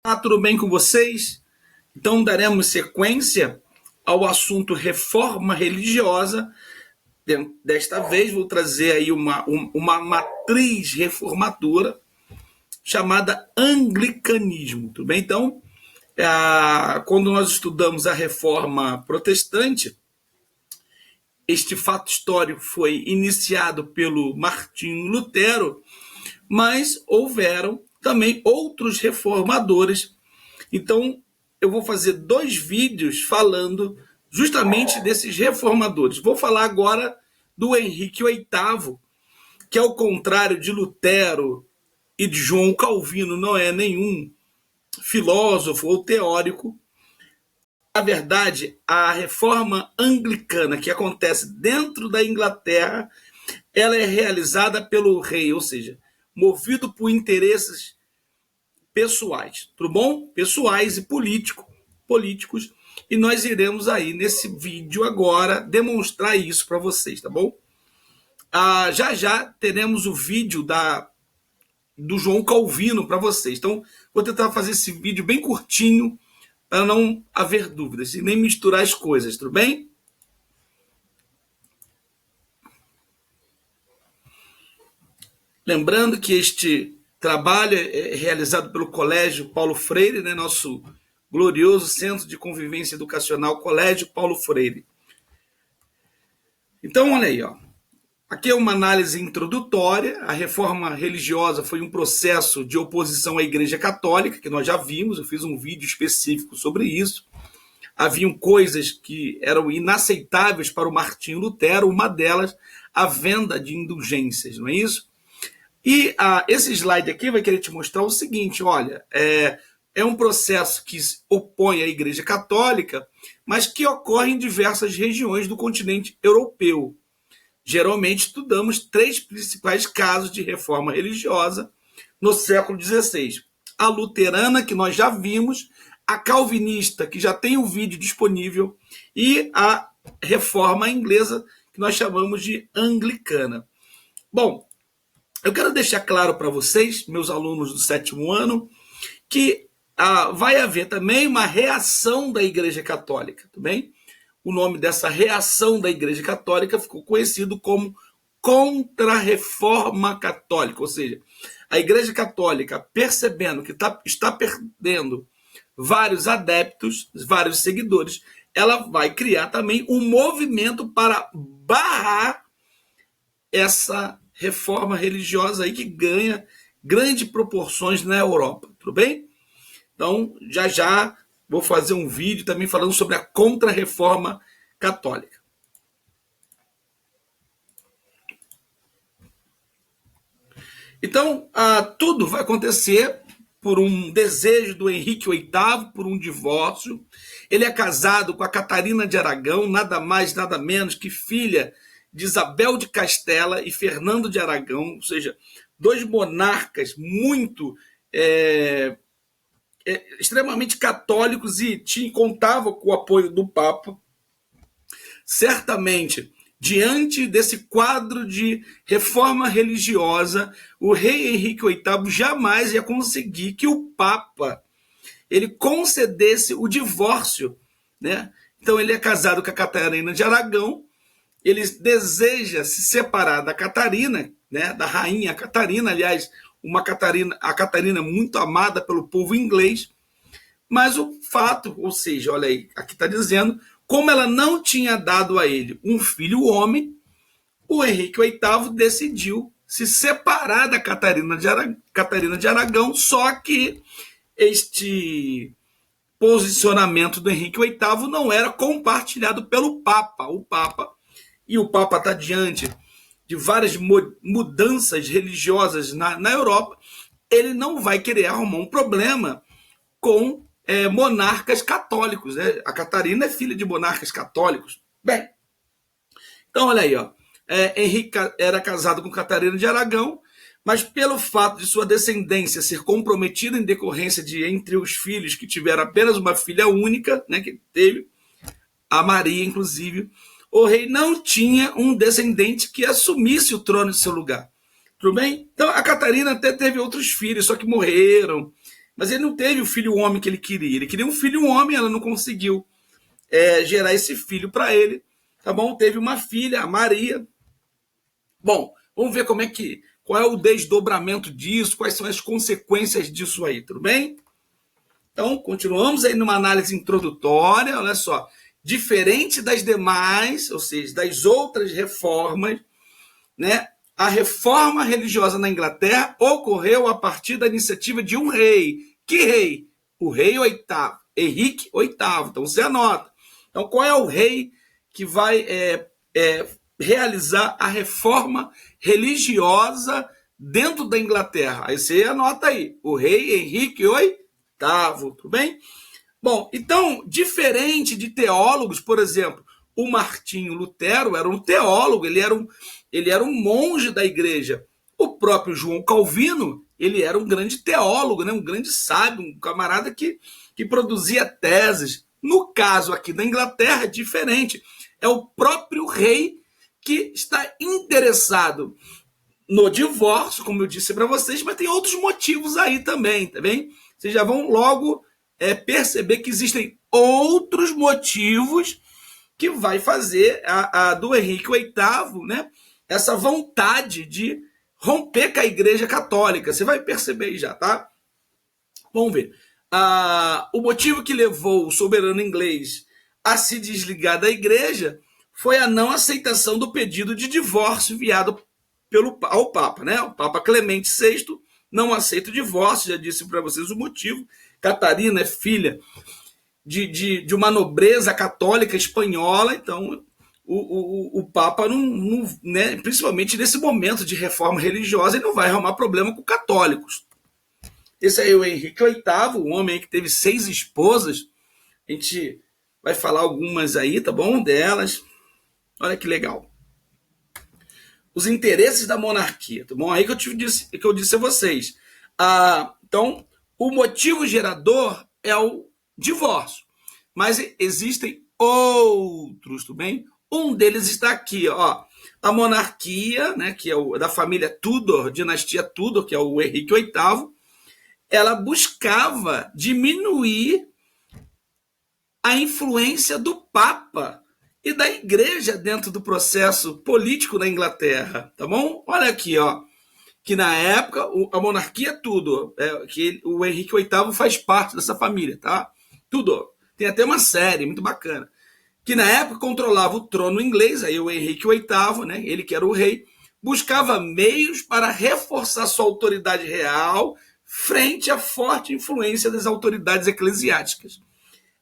Tudo bem com vocês? Então, daremos sequência ao assunto reforma religiosa. Desta vez, vou trazer aí uma matriz reformadora chamada anglicanismo. Tudo bem? Então, quando nós estudamos a reforma protestante, este fato histórico foi iniciado pelo Martinho Lutero, mas houveram também outros reformadores. Então, eu vou fazer 2 vídeos falando justamente desses reformadores. Vou falar agora do Henrique VIII, que ao contrário de Lutero e de João Calvino, não é nenhum filósofo ou teórico. Na verdade, a reforma anglicana que acontece dentro da Inglaterra, ela é realizada pelo rei, ou seja, movido por interesses pessoais, tudo bom? Pessoais e políticos, e nós iremos aí nesse vídeo agora demonstrar isso para vocês, tá bom? Já teremos o vídeo do João Calvino para vocês, então vou tentar fazer esse vídeo bem curtinho para não haver dúvidas e nem misturar as coisas, tudo bem? Lembrando que este trabalho é realizado pelo Colégio Paulo Freire, né, nosso glorioso Centro de Convivência Educacional, Colégio Paulo Freire. Então, olha aí, ó. Aqui é uma análise introdutória. A reforma religiosa foi um processo de oposição à Igreja Católica, que nós já vimos, eu fiz um vídeo específico sobre isso. Haviam coisas que eram inaceitáveis para o Martinho Lutero, uma delas, a venda de indulgências, não é isso? E esse slide aqui vai querer te mostrar o seguinte, olha, é um processo que se opõe à Igreja Católica, mas que ocorre em diversas regiões do continente europeu. Geralmente estudamos 3 principais casos de reforma religiosa no século XVI. A luterana, que nós já vimos, a calvinista, que já tem um vídeo disponível, e a reforma inglesa, que nós chamamos de anglicana. Bom, eu quero deixar claro para vocês, meus alunos do 7º ano, que vai haver também uma reação da Igreja Católica, tudo bem? O nome dessa reação da Igreja Católica ficou conhecido como Contra-Reforma Católica, ou seja, a Igreja Católica, percebendo que está perdendo vários adeptos, vários seguidores, ela vai criar também um movimento para barrar essa reforma religiosa aí que ganha grandes proporções na Europa, tudo bem? Então, já vou fazer um vídeo também falando sobre a Contra-Reforma Católica. Então, tudo vai acontecer por um desejo do Henrique VIII, por um divórcio. Ele é casado com a Catarina de Aragão, nada mais, nada menos que filha de Isabel de Castela e Fernando de Aragão, ou seja, 2 monarcas muito extremamente católicos e contavam com o apoio do Papa. Certamente, diante desse quadro de reforma religiosa, o rei Henrique VIII jamais ia conseguir que o Papa ele concedesse o divórcio, né? Então ele é casado com a Catarina de Aragão, ele deseja se separar da Catarina, né, da rainha Catarina, aliás, a Catarina muito amada pelo povo inglês, mas o fato, ou seja, olha aí, aqui está dizendo, como ela não tinha dado a ele um filho homem, o Henrique VIII decidiu se separar da Catarina de Aragão, só que este posicionamento do Henrique VIII não era compartilhado pelo Papa. O Papa está diante de várias mudanças religiosas na Europa, ele não vai querer arrumar um problema com monarcas católicos, né? A Catarina é filha de monarcas católicos. Bem, então olha aí, ó. Henrique era casado com Catarina de Aragão, mas pelo fato de sua descendência ser comprometida em decorrência de entre os filhos que tiveram apenas uma filha única, né, que teve a Maria, inclusive, o rei não tinha um descendente que assumisse o trono de seu lugar. Tudo bem? Então, a Catarina até teve outros filhos, só que morreram. Mas ele não teve o filho homem que ele queria. Ele queria um filho homem, ela não conseguiu gerar esse filho para ele. Tá bom? Teve uma filha, a Maria. Bom, vamos ver qual é o desdobramento disso, quais são as consequências disso aí, tudo bem? Então, continuamos aí numa análise introdutória, olha só. Diferente das demais, ou seja, das outras reformas, né? A reforma religiosa na Inglaterra ocorreu a partir da iniciativa de um rei. Que rei? O rei oitavo, Henrique VIII. Então você anota. Então qual é o rei que vai realizar a reforma religiosa dentro da Inglaterra? Aí você anota aí. O rei Henrique VIII. Tudo bem? Bom, então, diferente de teólogos, por exemplo, o Martinho Lutero era um teólogo, ele era um monge da igreja. O próprio João Calvino, ele era um grande teólogo, né? Um grande sábio, um camarada que produzia teses. No caso aqui da Inglaterra, é diferente. É o próprio rei que está interessado no divórcio, como eu disse para vocês, mas tem outros motivos aí também, tá bem? Vocês já vão logo perceber que existem outros motivos que vai fazer a do Henrique VIII, né, essa vontade de romper com a Igreja Católica. Você vai perceber aí já, tá? Vamos ver. O motivo que levou o soberano inglês a se desligar da Igreja foi a não aceitação do pedido de divórcio enviado ao Papa, né? O Papa Clemente VI não aceita o divórcio, já disse para vocês o motivo. Catarina é filha de uma nobreza católica espanhola, então o Papa, não, né, principalmente nesse momento de reforma religiosa, ele não vai arrumar problema com católicos. Esse aí é o Henrique VIII, um homem que teve 6 esposas, a gente vai falar algumas aí, tá bom? Delas, olha que legal. Os interesses da monarquia, tá bom? Aí que eu disse a vocês. Então, o motivo gerador é o divórcio. Mas existem outros, tudo bem? Um deles está aqui, ó. A monarquia, né, que é da família Tudor, dinastia Tudor, que é o Henrique VIII, ela buscava diminuir a influência do Papa e da Igreja dentro do processo político da Inglaterra, tá bom? Olha aqui, ó. Que na época, a monarquia Tudor, que o Henrique VIII faz parte dessa família, tá? Tudor. Tem até uma série muito bacana. Que na época controlava o trono inglês, aí o Henrique VIII, né? Ele que era o rei, buscava meios para reforçar sua autoridade real frente à forte influência das autoridades eclesiásticas.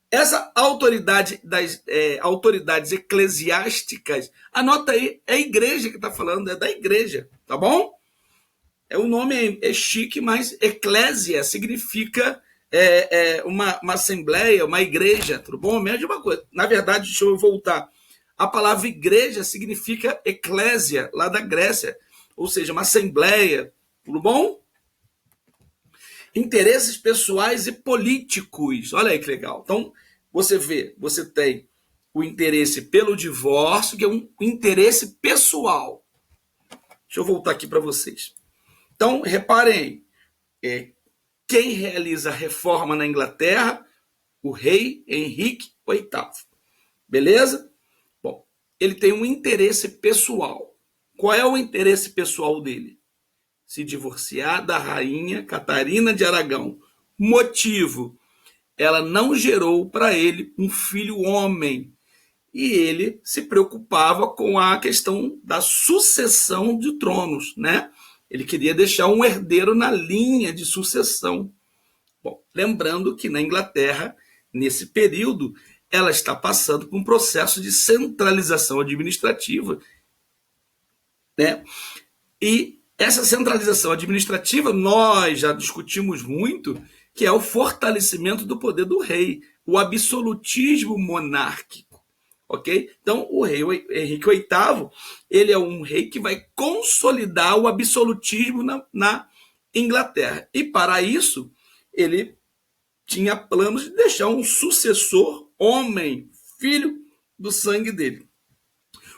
Essa autoridade das autoridades eclesiásticas, anota aí, é a igreja que está falando, é da igreja, tá bom? O nome é chique, mas eclésia significa uma assembleia, uma igreja, tudo bom? Mesma coisa. Na verdade, deixa eu voltar. A palavra igreja significa eclésia, lá da Grécia, ou seja, uma assembleia, tudo bom? Interesses pessoais e políticos. Olha aí que legal. Então, você vê, você tem o interesse pelo divórcio, que é um interesse pessoal. Deixa eu voltar aqui para vocês. Então, reparem, quem realiza a reforma na Inglaterra? O rei Henrique VIII. Beleza? Bom, ele tem um interesse pessoal. Qual é o interesse pessoal dele? Se divorciar da rainha Catarina de Aragão. Motivo: ela não gerou para ele um filho homem. E ele se preocupava com a questão da sucessão de tronos, né? Ele queria deixar um herdeiro na linha de sucessão. Bom, lembrando que na Inglaterra, nesse período, ela está passando por um processo de centralização administrativa, né? E essa centralização administrativa, nós já discutimos muito, que é o fortalecimento do poder do rei, o absolutismo monárquico, ok? Então, o rei Henrique VIII, ele é um rei que vai consolidar o absolutismo na Inglaterra. E, para isso, ele tinha planos de deixar um sucessor homem, filho do sangue dele.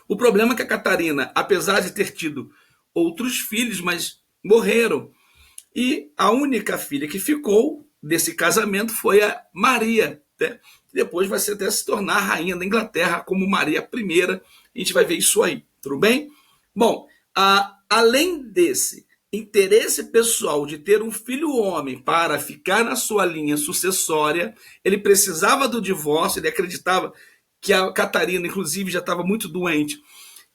O problema é que a Catarina, apesar de ter tido outros filhos, mas morreram. E a única filha que ficou desse casamento foi a Maria, né? Depois vai até se tornar rainha da Inglaterra como Maria I. A gente vai ver isso aí, tudo bem? Bom, além desse interesse pessoal de ter um filho homem para ficar na sua linha sucessória, ele precisava do divórcio, ele acreditava que a Catarina, inclusive, já estava muito doente,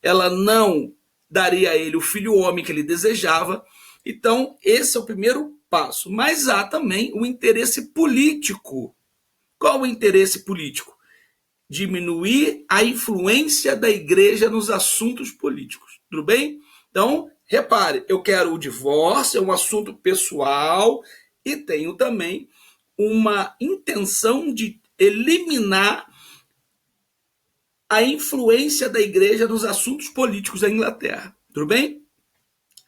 ela não daria a ele o filho homem que ele desejava. Então, esse é o primeiro passo. Mas há também o interesse político. Qual o interesse político? Diminuir a influência da igreja nos assuntos políticos. Tudo bem? Então, repare, eu quero o divórcio, é um assunto pessoal, e tenho também uma intenção de eliminar a influência da igreja nos assuntos políticos da Inglaterra. Tudo bem?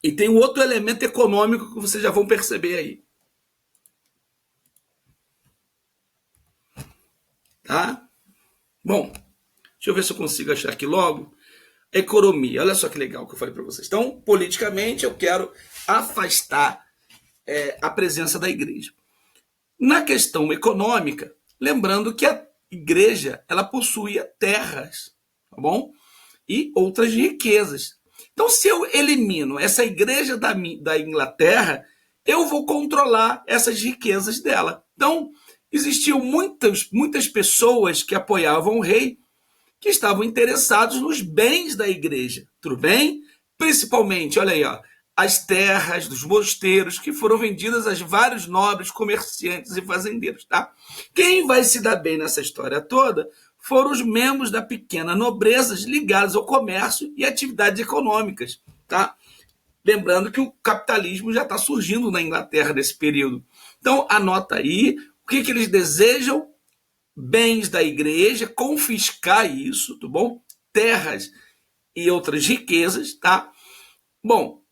E tem um outro elemento econômico que vocês já vão perceber aí. Tá? Bom, deixa eu ver se eu consigo achar aqui logo. Economia, olha só que legal que eu falei para vocês. Então, politicamente, eu quero afastar a presença da igreja. Na questão econômica, lembrando que a igreja ela possuía terras, tá bom? E outras riquezas. Então, se eu elimino essa igreja da Inglaterra, eu vou controlar essas riquezas dela. Então, existiam muitas pessoas que apoiavam o rei, que estavam interessados nos bens da igreja, tudo bem? Principalmente, olha aí, ó, as terras dos mosteiros que foram vendidas a vários nobres, comerciantes e fazendeiros, tá? Quem vai se dar bem nessa história toda foram os membros da pequena nobreza ligados ao comércio e atividades econômicas, tá? Lembrando que o capitalismo já está surgindo na Inglaterra nesse período. Então, anota aí o que eles desejam: bens da igreja, confiscar isso, tá bom? Terras e outras riquezas, tá? Bom,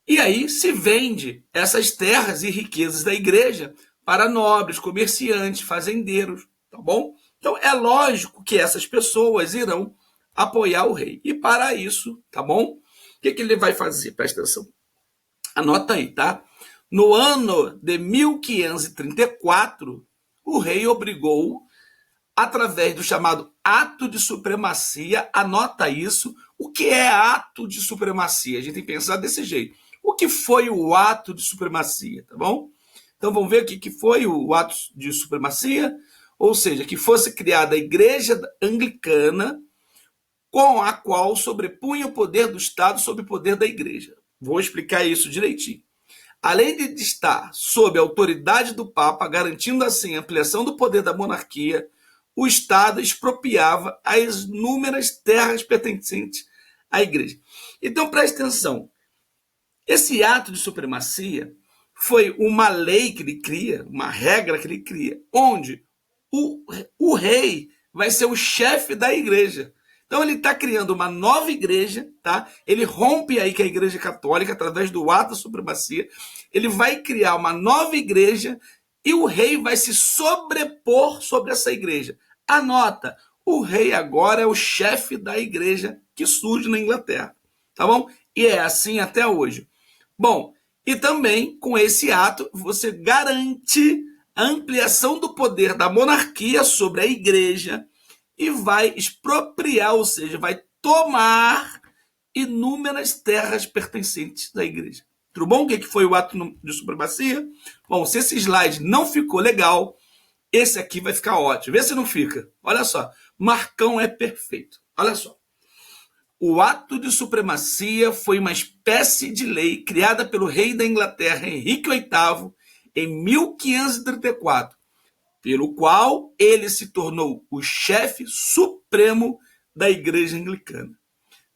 e aí se vende essas terras e riquezas da igreja para nobres, comerciantes, fazendeiros, tá bom? Então é lógico que essas pessoas irão apoiar o rei. E para isso, tá bom? O que ele vai fazer? Presta atenção. Anota aí, tá? No ano de 1534, o rei obrigou, através do chamado ato de supremacia, anota isso. O que é ato de supremacia? A gente tem que pensar desse jeito. O que foi o ato de supremacia, tá bom? Então vamos ver o que foi o ato de supremacia, ou seja, que fosse criada a igreja anglicana, com a qual sobrepunha o poder do Estado sobre o poder da igreja. Vou explicar isso direitinho. Além de estar sob a autoridade do Papa, garantindo assim a ampliação do poder da monarquia, o Estado expropriava as inúmeras terras pertencentes à igreja. Então, preste atenção. Esse ato de supremacia foi uma lei que ele cria, uma regra que ele cria, onde o rei vai ser o chefe da igreja. Então ele está criando uma nova igreja, tá? Ele rompe aí com a igreja católica através do ato de supremacia. Ele vai criar uma nova igreja e o rei vai se sobrepor sobre essa igreja. Anota, o rei agora é o chefe da igreja que surge na Inglaterra, tá bom? E é assim até hoje. Bom, e também com esse ato você garante a ampliação do poder da monarquia sobre a igreja e vai expropriar, ou seja, vai tomar inúmeras terras pertencentes da igreja. Tudo bom? O que foi o ato de supremacia? Bom, se esse slide não ficou legal, esse aqui vai ficar ótimo. Vê se não fica. Olha só, Marcão é perfeito. Olha só. O ato de supremacia foi uma espécie de lei criada pelo rei da Inglaterra, Henrique VIII, em 1534, pelo qual ele se tornou o chefe supremo da Igreja Anglicana.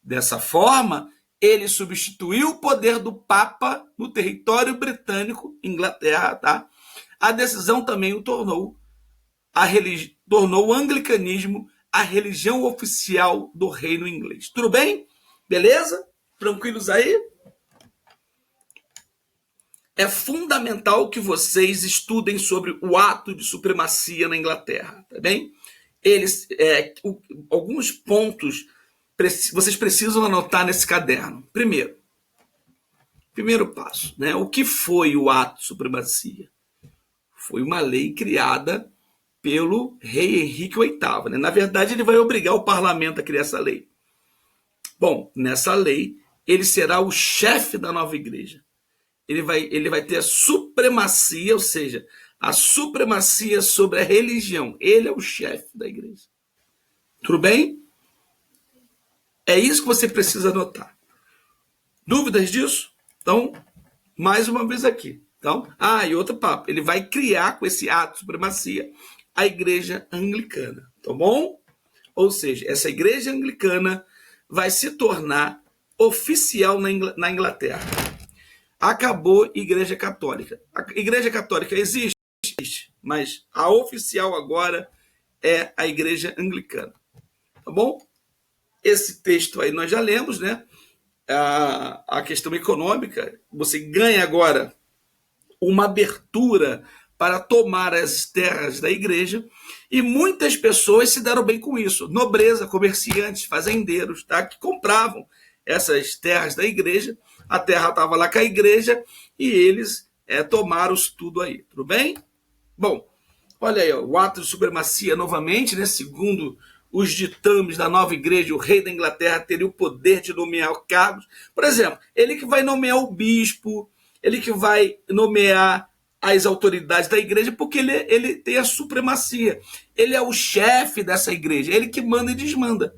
Dessa forma, ele substituiu o poder do Papa no território britânico, Inglaterra, tá? A decisão também o tornou o anglicanismo a religião oficial do reino inglês. Tudo bem? Beleza? Tranquilos aí? É fundamental que vocês estudem sobre o ato de supremacia na Inglaterra, tá bem? Alguns pontos vocês precisam anotar nesse caderno. Primeiro passo, né? O que foi o ato de supremacia? Foi uma lei criada pelo rei Henrique VIII. Né? Na verdade, ele vai obrigar o parlamento a criar essa lei. Bom, nessa lei, ele será o chefe da nova igreja. Ele vai ter a supremacia, ou seja, a supremacia sobre a religião. Ele é o chefe da igreja. Tudo bem? É isso que você precisa anotar. Dúvidas disso? Então, mais uma vez aqui. Então, e outro papo. Ele vai criar com esse ato de supremacia a igreja anglicana. Tá bom? Ou seja, essa igreja anglicana vai se tornar oficial na Inglaterra. Acabou a igreja católica. A igreja católica existe, mas a oficial agora é a igreja anglicana. Tá bom? Esse texto aí nós já lemos, né? A questão econômica, você ganha agora uma abertura para tomar as terras da igreja, e muitas pessoas se deram bem com isso. Nobreza, comerciantes, fazendeiros, tá? Que compravam essas terras da igreja, a terra estava lá com a igreja, e eles tomaram tudo aí, tudo bem? Bom, olha aí, ó, o ato de supremacia novamente, né? Segundo os ditames da nova igreja, o rei da Inglaterra teria o poder de nomear cargos. Por exemplo, ele que vai nomear o bispo, ele que vai nomear as autoridades da igreja, porque ele tem a supremacia. Ele é o chefe dessa igreja, ele que manda e desmanda.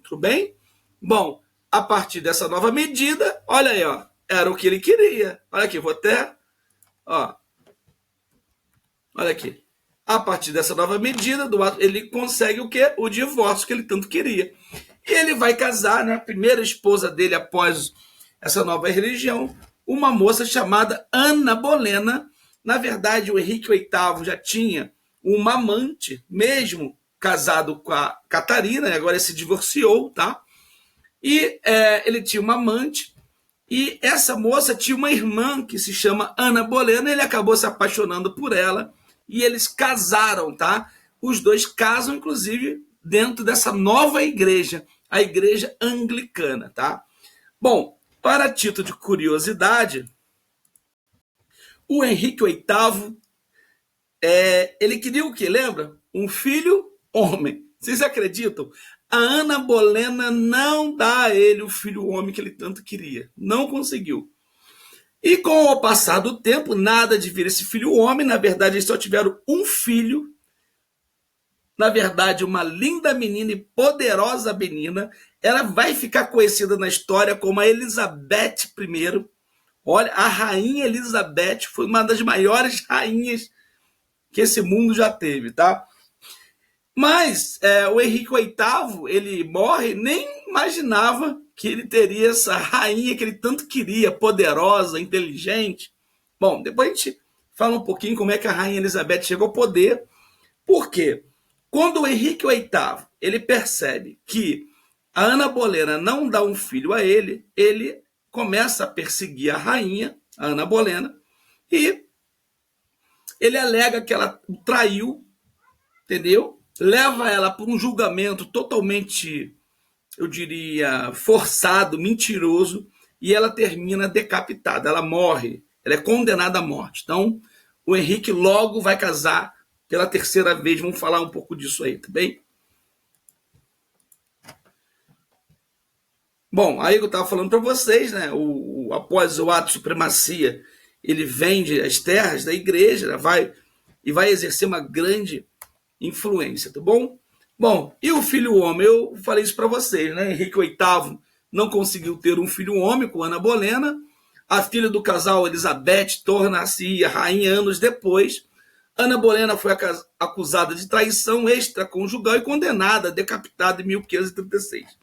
Tudo bem? Bom, a partir dessa nova medida, olha aí, ó, era o que ele queria. Olha aqui, vou até... Ó, olha aqui. A partir dessa nova medida, ele consegue o quê? O divórcio que ele tanto queria. E ele vai casar, né? A primeira esposa dele após essa nova religião, uma moça chamada Ana Bolena. Na verdade, o Henrique VIII já tinha uma amante, mesmo casado com a Catarina, agora ele se divorciou, tá? E ele tinha uma amante, e essa moça tinha uma irmã que se chama Ana Bolena, ele acabou se apaixonando por ela, e eles casaram, tá? Os dois casam, inclusive, dentro dessa nova igreja, a igreja anglicana, tá? Bom, para título de curiosidade, o Henrique VIII, ele queria o quê? Lembra? Um filho homem. Vocês acreditam? A Ana Bolena não dá a ele o filho homem que ele tanto queria. Não conseguiu. E com o passar do tempo, nada de vir esse filho homem. Na verdade, eles só tiveram um filho. Na verdade, uma linda menina e poderosa menina. Ela vai ficar conhecida na história como a Elizabeth I. Olha, a rainha Elizabeth foi uma das maiores rainhas que esse mundo já teve, tá? Mas o Henrique VIII, ele morre, nem imaginava que ele teria essa rainha que ele tanto queria, poderosa, inteligente. Bom, depois a gente fala um pouquinho como é que a rainha Elizabeth chegou ao poder. Por quê? Quando o Henrique VIII, ele percebe que a Ana Bolena não dá um filho a ele, ele começa a perseguir a rainha, a Ana Bolena, e ele alega que ela traiu, entendeu? Leva ela para um julgamento totalmente, eu diria, forçado, mentiroso, e ela termina decapitada, ela morre, ela é condenada à morte. Então, o Henrique logo vai casar pela terceira vez, vamos falar um pouco disso aí, tá bem? Bom, aí eu estava falando para vocês, né? Após o ato de supremacia, ele vende as terras da igreja, né? vai exercer uma grande influência, tá bom? Bom, e o filho homem? Eu falei isso para vocês, né? Henrique VIII não conseguiu ter um filho homem com Ana Bolena. A filha do casal, Elizabeth, torna-se rainha anos depois. Ana Bolena foi acusada de traição extraconjugal e condenada, decapitada em 1536.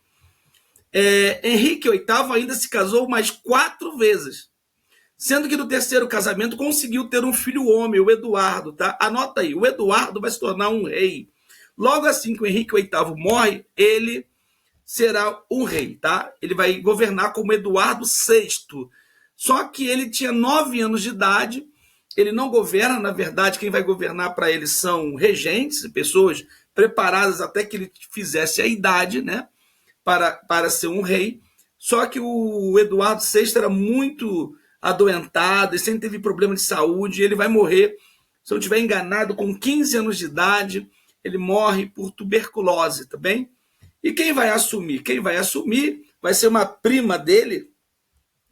Henrique VIII ainda se casou mais 4 vezes, sendo que no terceiro casamento conseguiu ter um filho homem, o Eduardo, tá? Anota aí, o Eduardo vai se tornar um rei. Logo assim que o Henrique VIII morre, ele será um rei, tá? Ele vai governar como Eduardo VI. Só que ele tinha 9 anos de idade, ele não governa, na verdade, quem vai governar para ele são regentes, pessoas preparadas até que ele fizesse a idade, né? Para ser um rei. Só que o Eduardo VI era muito adoentado, ele sempre teve problema de saúde, e ele vai morrer se eu não estiver enganado, com 15 anos de idade, ele morre por tuberculose, tá bem? E quem vai assumir? Quem vai assumir vai ser uma prima dele,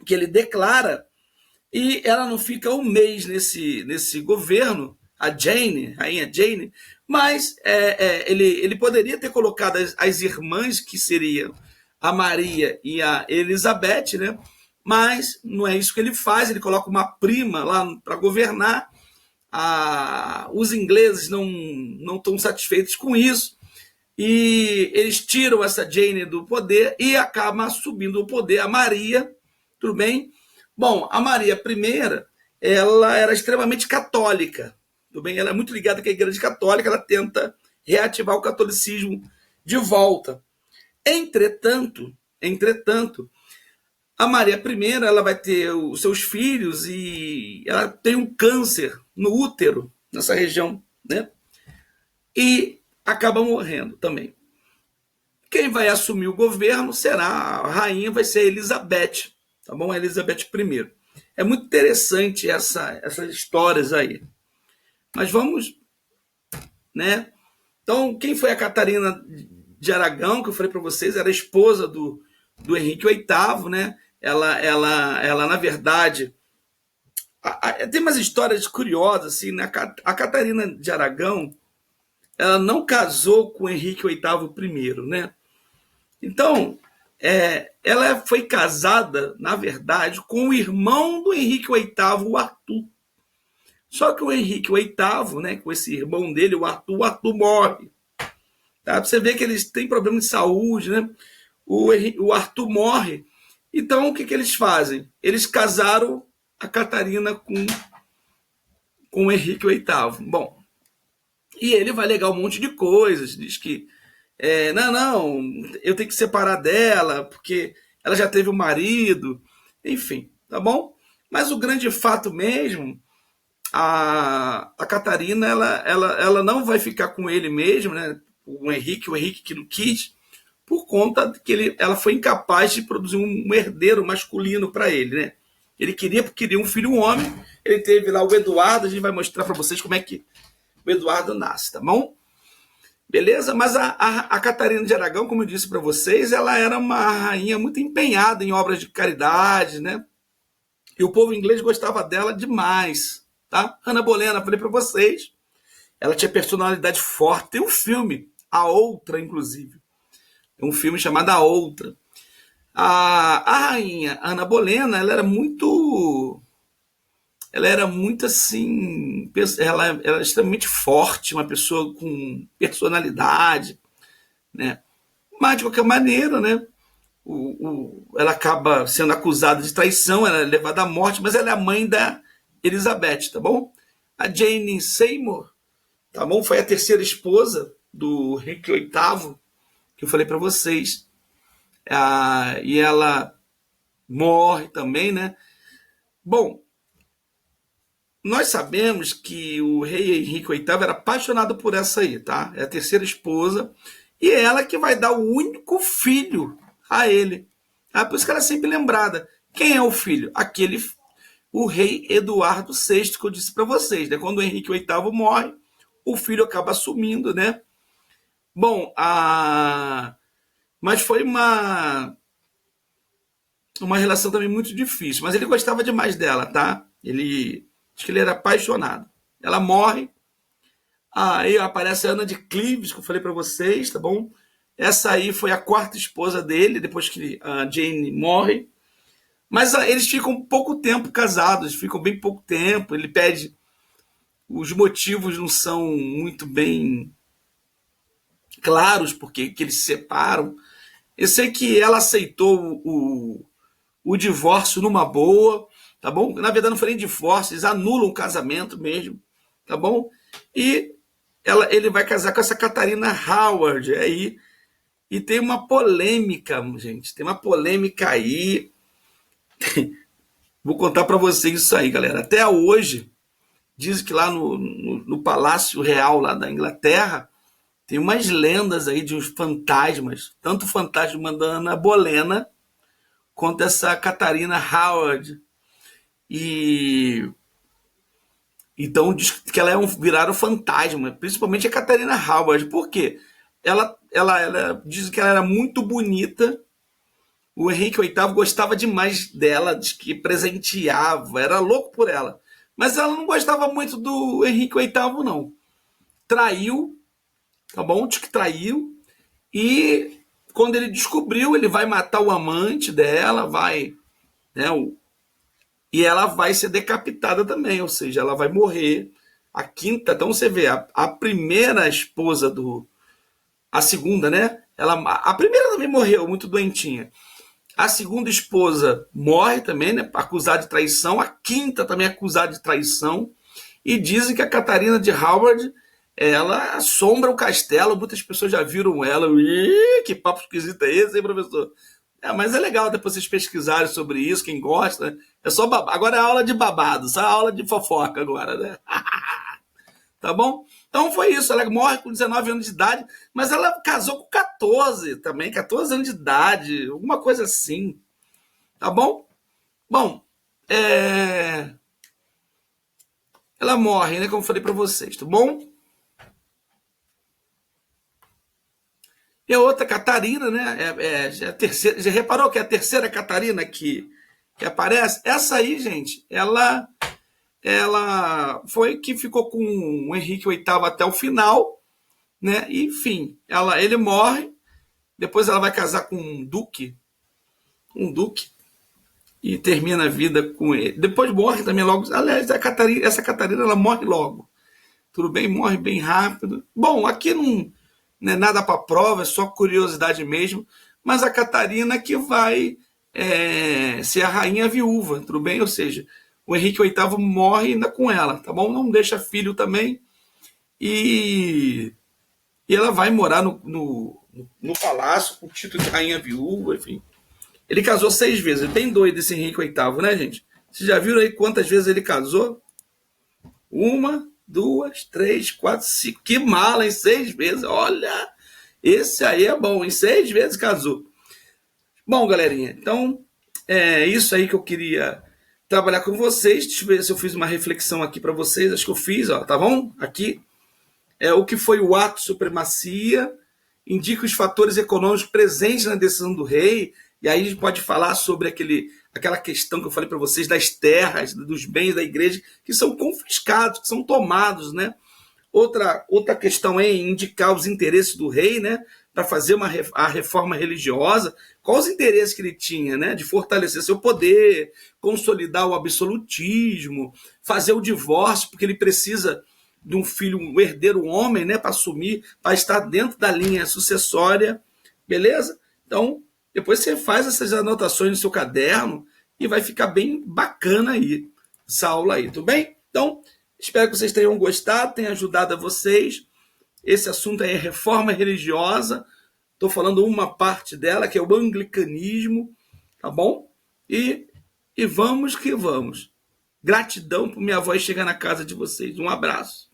que ele declara, e ela não fica um mês nesse governo, a Jane, rainha Jane, mas ele poderia ter colocado as irmãs, que seriam a Maria e a Elizabeth, né? Mas não é isso que ele faz, ele coloca uma prima lá para governar. Os ingleses não estão satisfeitos com isso, e eles tiram essa Jane do poder e acabam subindo o poder a Maria, tudo bem? Bom, a Maria I, ela era extremamente católica, tudo bem? Ela é muito ligada com a Igreja Católica, ela tenta reativar o catolicismo de volta. Entretanto, a Maria I, ela vai ter os seus filhos e ela tem um câncer no útero, nessa região, né? E acaba morrendo também. Quem vai assumir o governo será a rainha, vai ser a Elizabeth, tá bom? A Elizabeth I. É muito interessante essas histórias aí. Mas vamos, né? Então, quem foi a Catarina de Aragão, que eu falei para vocês, era a esposa do Henrique VIII, né? Ela na verdade, tem umas histórias curiosas, assim, né? A Catarina de Aragão, ela não casou com Henrique VIII I, né? Então, ela foi casada, na verdade, com o irmão do Henrique VIII, o Arthur. Só que o Henrique VIII, né, com esse irmão dele, o Arthur morre. Tá? Você vê que eles têm problema de saúde, né? O Arthur morre. Então, o que eles fazem? Eles casaram a Catarina com o Henrique VIII. Bom, e ele vai alegar um monte de coisas, diz que não, eu tenho que separar dela, porque ela já teve um marido, enfim, tá bom? Mas o grande fato mesmo, a Catarina, ela não vai ficar com ele mesmo, né? O Henrique que não quis, por conta de que ela foi incapaz de produzir um herdeiro masculino para ele, né? Ele queria um filho, um homem, ele teve lá o Eduardo, a gente vai mostrar para vocês como é que o Eduardo nasce, tá bom? Beleza? Mas a Catarina de Aragão, como eu disse para vocês, ela era uma rainha muito empenhada em obras de caridade, né? E o povo inglês gostava dela demais, tá? Ana Bolena, falei para vocês, ela tinha personalidade forte. Tem um filme, A Outra, inclusive. É um filme chamado A Outra. A rainha Ana Bolena, ela era muito assim, ela era extremamente forte, uma pessoa com personalidade, né? Mas de qualquer maneira, né? Ela acaba sendo acusada de traição, ela é levada à morte, mas ela é a mãe da Elizabeth, tá bom? A Jane Seymour, tá bom? Foi a terceira esposa do Henrique VIII, que eu falei para vocês. E ela morre também, né? Bom, nós sabemos que o rei Henrique VIII era apaixonado por essa aí, tá? É a terceira esposa, e é ela que vai dar o único filho a ele. Por isso que ela é sempre lembrada. Quem é o filho? O rei Eduardo VI, que eu disse para vocês, né? Quando o Henrique VIII morre, o filho acaba assumindo, né? Bom, mas foi uma relação também muito difícil, mas ele gostava demais dela, tá? Acho que ele era apaixonado. Ela morre, aí aparece a Ana de Cleves, que eu falei para vocês, tá bom? Essa aí foi a quarta esposa dele, depois que a Jane morre. Mas eles ficam pouco tempo casados, ficam bem pouco tempo. Ele pede... Os motivos não são muito bem claros porque que eles se separam. Eu sei que ela aceitou o divórcio numa boa, tá bom? Na verdade, não foi nem divórcio, eles anulam o casamento mesmo, tá bom? E ele vai casar com essa Catarina Howard aí. E tem uma polêmica, gente. Tem uma polêmica aí. Vou contar para vocês isso aí, galera. Até hoje, dizem que lá no Palácio Real lá da Inglaterra, tem umas lendas aí de uns fantasmas. Tanto o fantasma da Ana Bolena, quanto essa Catarina Howard. E Então diz que ela viraram fantasma, principalmente a Catarina Howard. Por quê? Ela diz que ela era muito bonita. O Henrique VIII gostava demais dela, diz que presenteava, era louco por ela. Mas ela não gostava muito do Henrique VIII, não. Traiu, tá bom? Diz que traiu. E quando ele descobriu, ele vai matar o amante dela, vai, né? E ela vai ser decapitada também, ou seja, ela vai morrer. A quinta, então você vê, a primeira esposa do. A segunda, né? A primeira também morreu, muito doentinha. A segunda esposa morre também, né? Acusada de traição. A quinta também acusada de traição. E dizem que a Catarina de Howard, ela assombra o castelo. Muitas pessoas já viram ela. Ih, que papo esquisito é esse, hein, professor? Mas é legal depois vocês pesquisarem sobre isso, quem gosta. Né? É só agora é aula de babado, só aula de fofoca agora, né? Tá bom? Então foi isso. Ela morre com 19 anos de idade, mas ela casou com 14 também, 14 anos de idade, alguma coisa assim. Tá bom? Bom, ela morre, né? Como eu falei para vocês, tá bom? E a outra Catarina, né? Já, a terceira, já reparou que é a terceira Catarina que aparece? Essa aí, gente, ela foi que ficou com o Henrique VIII até o final, né? E, enfim, ele morre, depois ela vai casar com um duque, e termina a vida com ele. Depois morre também logo. Aliás, essa Catarina ela morre logo. Tudo bem? Morre bem rápido. Bom, aqui não é nada para prova, é só curiosidade mesmo. Mas a Catarina que vai ser a rainha viúva, tudo bem? Ou seja, o Henrique VIII morre ainda com ela, tá bom? Não deixa filho também. E ela vai morar no palácio com o título de rainha viúva, enfim. Ele casou 6 vezes. Bem doido esse Henrique VIII, né, gente? Vocês já viram aí quantas vezes ele casou? 1, 2, 3, 4, 5. Que mala, em 6 vezes. Olha, esse aí é bom. Em 6 vezes casou. Bom, galerinha, então é isso aí que eu queria trabalhar com vocês. Deixa eu ver se eu fiz uma reflexão aqui para vocês. Acho que eu fiz, ó, tá bom? Aqui o que foi o ato de supremacia, indica os fatores econômicos presentes na decisão do rei, e aí a gente pode falar sobre aquela questão que eu falei para vocês das terras, dos bens da igreja, que são confiscados, que são tomados, né? Outra questão é indicar os interesses do rei, né? Para fazer a reforma religiosa. Quais os interesses que ele tinha, né? De fortalecer seu poder, consolidar o absolutismo, fazer o divórcio, porque ele precisa de um filho, um herdeiro homem, né? Para assumir, para estar dentro da linha sucessória. Beleza? Então, depois você faz essas anotações no seu caderno e vai ficar bem bacana aí, essa aula aí, tudo bem? Então, espero que vocês tenham gostado, tenha ajudado a vocês. Esse assunto aí é reforma religiosa. Estou falando uma parte dela, que é o anglicanismo, tá bom? E vamos que vamos. Gratidão por minha voz chegar na casa de vocês. Um abraço.